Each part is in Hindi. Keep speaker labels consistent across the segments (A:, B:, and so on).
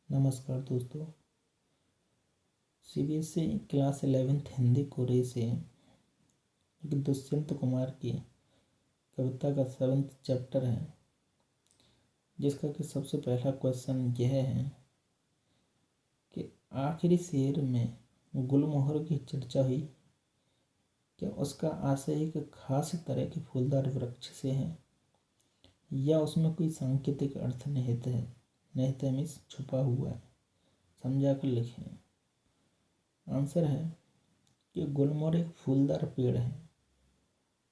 A: नमस्कार दोस्तों। सीबीएसई क्लास 11th हिंदी कोरे से दुष्यंत कुमार की कविता का 7th चैप्टर है, जिसका कि सबसे पहला क्वेश्चन यह है कि आखिरी शेर में गुलमोहर की चर्चा हुई। क्या उसका आशय एक खास तरह के फूलदार वृक्ष से है या उसमें कोई सांकेतिक अर्थ निहित है मीन्स छुपा हुआ है? समझा कर लिखें। आंसर है कि गुलमोहर एक फूलदार पेड़ है,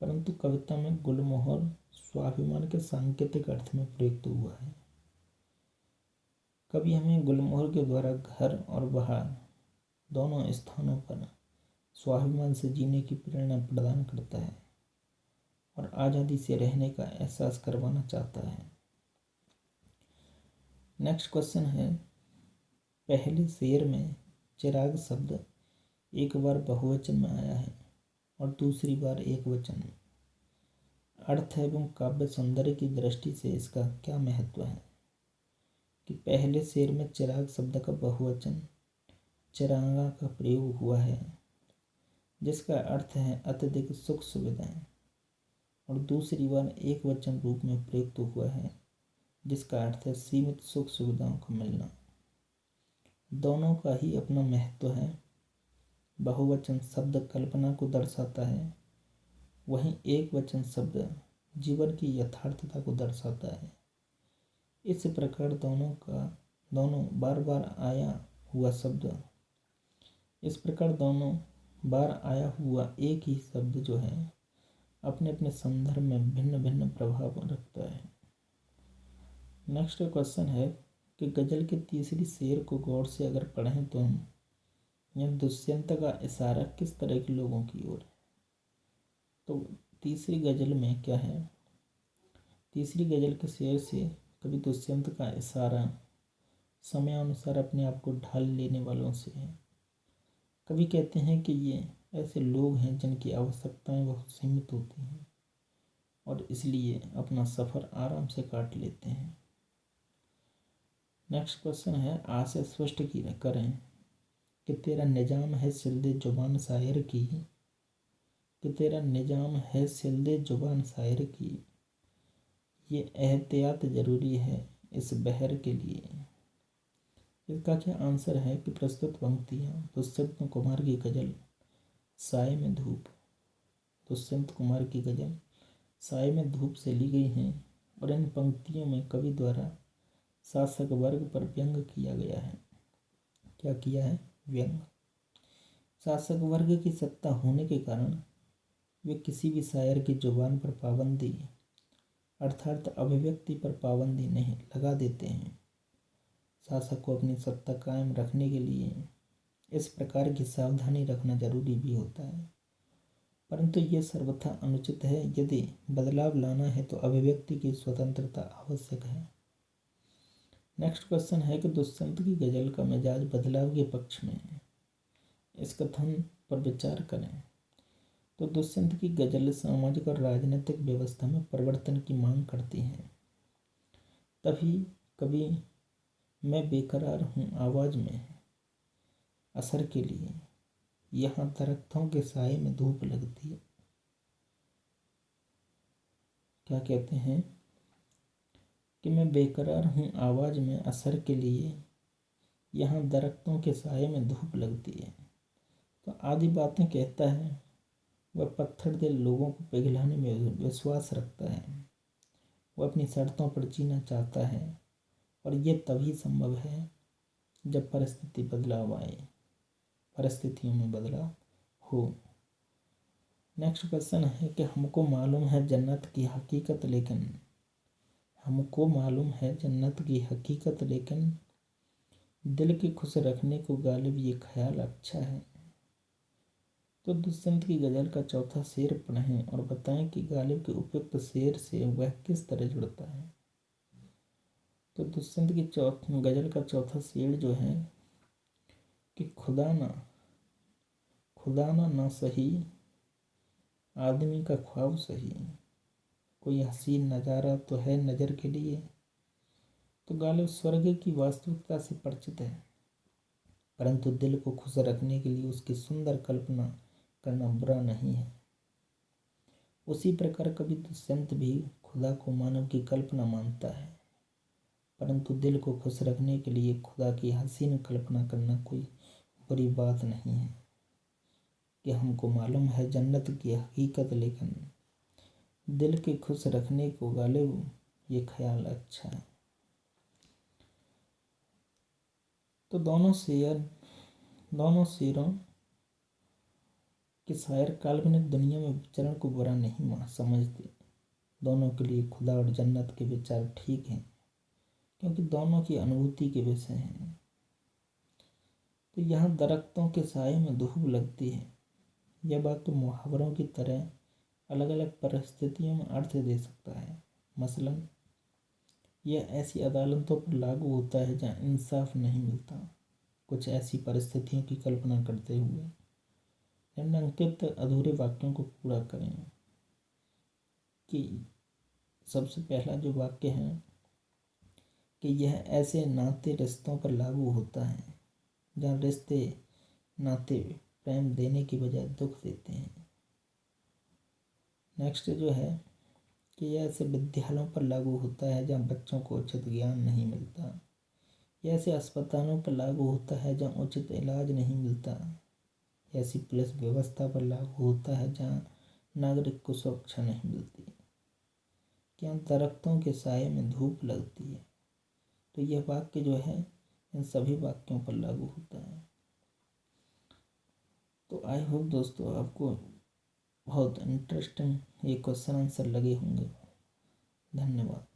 A: परंतु कविता में गुलमोहर स्वाभिमान के सांकेतिक अर्थ में प्रयुक्त हुआ है। कवि हमें गुलमोहर के द्वारा घर और बाहर दोनों स्थानों पर स्वाभिमान से जीने की प्रेरणा प्रदान करता है और आज़ादी से रहने का एहसास करवाना चाहता है। नेक्स्ट क्वेश्चन है, पहले शेर में चिराग शब्द एक बार बहुवचन में आया है और दूसरी बार एक वचन में। अर्थ एवं काव्य सौंदर्य की दृष्टि से इसका क्या महत्व है कि पहले शेर में चिराग शब्द का बहुवचन चिरांगा का प्रयोग हुआ है, जिसका अर्थ है अत्यधिक सुख सुविधाएं, और दूसरी बार एक वचन रूप में प्रयुक्त हुआ है, जिसका अर्थ है सीमित सुख सुविधाओं का मिलना। दोनों का ही अपना महत्व है। बहुवचन शब्द कल्पना को दर्शाता है, वहीं एक वचन शब्द जीवन की यथार्थता को दर्शाता है। इस प्रकार दोनों बार बार आया हुआ एक ही शब्द जो है अपने अपने संदर्भ में भिन्न भिन्न प्रभाव रखता है। नेक्स्ट क्वेश्चन है कि गजल के तीसरी शेर को गौर से अगर पढ़ें तो हम यह दुष्यंत का इशारा किस तरह के लोगों की ओर है। तो तीसरी गजल में क्या है, तीसरी गजल के शेर से कवि दुष्यंत का इशारा समयानुसार अपने आप को ढाल लेने वालों से है। कवि कहते हैं कि ये ऐसे लोग हैं जिनकी आवश्यकताएं बहुत सीमित होती हैं और इसलिए अपना सफ़र आराम से काट लेते हैं। नेक्स्ट क्वेश्चन है, आशय स्पष्ट करें कि तेरा निजाम है सिल्दे जुबान शायर की, कि तेरा निजाम है सिल्दे जुबान शायर की, ये एहतियात ज़रूरी है इस बहर के लिए। इसका क्या आंसर है कि प्रस्तुत पंक्तियाँ दुष्यंत कुमार की गज़ल साए में धूप, दुष्यंत कुमार की गज़ल साए में धूप से ली गई हैं और इन पंक्तियों में कवि द्वारा शासक वर्ग पर व्यंग किया गया है। क्या किया है? व्यंग। शासक वर्ग की सत्ता होने के कारण वे किसी भी शायर की जुबान पर पाबंदी अर्थात अभिव्यक्ति पर पाबंदी नहीं लगा देते हैं। शासक को अपनी सत्ता कायम रखने के लिए इस प्रकार की सावधानी रखना जरूरी भी होता है, परंतु यह सर्वथा अनुचित है। यदि बदलाव लाना है तो अभिव्यक्ति की स्वतंत्रता आवश्यक है। नेक्स्ट क्वेश्चन है कि दुष्यंत की गजल का मिजाज बदलाव के पक्ष में है। इस कथन पर विचार करें तो दुष्यंत की गजल सामाजिक और राजनीतिक व्यवस्था में परिवर्तन की मांग करती हैं। तभी कभी मैं बेकरार हूँ आवाज़ में असर के लिए, यहाँ दरख्तों के साए में धूप लगती है। क्या कहते हैं कि मैं बेकरार हूँ आवाज़ में असर के लिए, यहाँ दरख्तों के साए में धूप लगती है। तो आदि बातें कहता है वह पत्थर दिल लोगों को पिघलाने में विश्वास रखता है। वह अपनी शर्तों पर जीना चाहता है और ये तभी संभव है जब परिस्थितियों में बदलाव हो। नेक्स्ट क्वेश्चन है कि हमको मालूम है जन्नत की हकीकत लेकिन दिल की खुश रखने को गालिब ये ख्याल अच्छा है। तो दुष्यंत की गजल का चौथा शेर पढ़ें और बताएं कि गालिब के उपयुक्त शेर से वह किस तरह जुड़ता है। तो दुष्यंत की गजल का चौथा शेर जो है कि खुदा ना सही आदमी का ख्वाब सही, कोई हसीन नज़ारा तो है नज़र के लिए, तो गालिब स्वर्ग की वास्तविकता से परिचित है, परंतु दिल को खुश रखने के लिए उसकी सुंदर कल्पना करना बुरा नहीं है। उसी प्रकार कवि दुष्यंत भी खुदा को मानव की कल्पना मानता है, परंतु दिल को खुश रखने के लिए खुदा की हसीन कल्पना करना कोई बुरी बात नहीं है। कि हमको मालूम है जन्नत की हकीकत, लेकिन दिल के खुश रखने को गालिब ये ख्याल अच्छा है। तो दोनों शेरों के शायर काल्पनिक दुनिया में विचरण को बुरा नहीं समझते। दोनों के लिए खुदा और जन्नत के विचार ठीक हैं, क्योंकि दोनों की अनुभूति के विषय हैं। तो यहाँ दरख्तों के साए में धूप लगती है, यह वाक्य मुहावरों की तरह अलग अलग परिस्थितियों में अर्थ दे सकता है। मसलन यह ऐसी अदालतों पर लागू होता है जहाँ इंसाफ नहीं मिलता। कुछ ऐसी परिस्थितियों की कल्पना करते हुए निम्नलिखित अधूरे वाक्यों को पूरा करें। कि सबसे पहला जो वाक्य है कि यह ऐसे नाते रिश्तों पर लागू होता है जहाँ रिश्ते नाते प्रेम देने की बजाय दुख देते हैं। नेक्स्ट जो है कि यह ऐसे विद्यालयों पर लागू होता है जहाँ बच्चों को उचित ज्ञान नहीं मिलता। यह ऐसे अस्पतालों पर लागू होता है जहाँ उचित इलाज नहीं मिलता। ऐसी पुलिस व्यवस्था पर लागू होता है जहाँ नागरिक को सुरक्षा नहीं मिलती। क्या दरख्तों के साए में धूप लगती है, तो यह वाक्य जो है इन सभी वाक्यों पर लागू होता है। तो आई होप दोस्तों आपको बहुत इंटरेस्टिंग ये क्वेश्चन आंसर लगे होंगे। धन्यवाद।